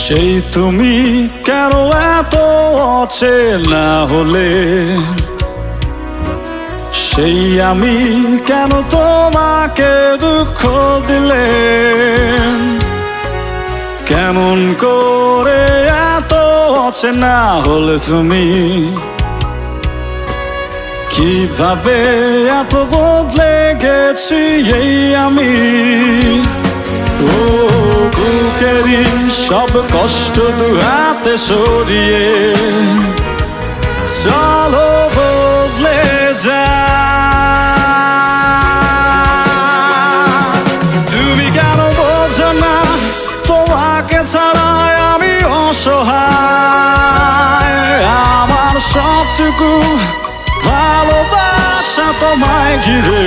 সেই তুমি কেন এত অচেনা হলে, সেই আমি কেন তোমাকে দুঃখ দিলে, কেমন করে এত অচেনা হলে তুমি, কিভাবে এত বদলে গেছি এই আমি। ও বুকেরই সব কষ্ট দু হাতে সরিয়ে চলো বদলে যা। তুমি কেন বোঝো না তোমাকে ছাড়া আমি অসহায়, আমার সবটুকু ভালোবাসা তোমায় ঘিরে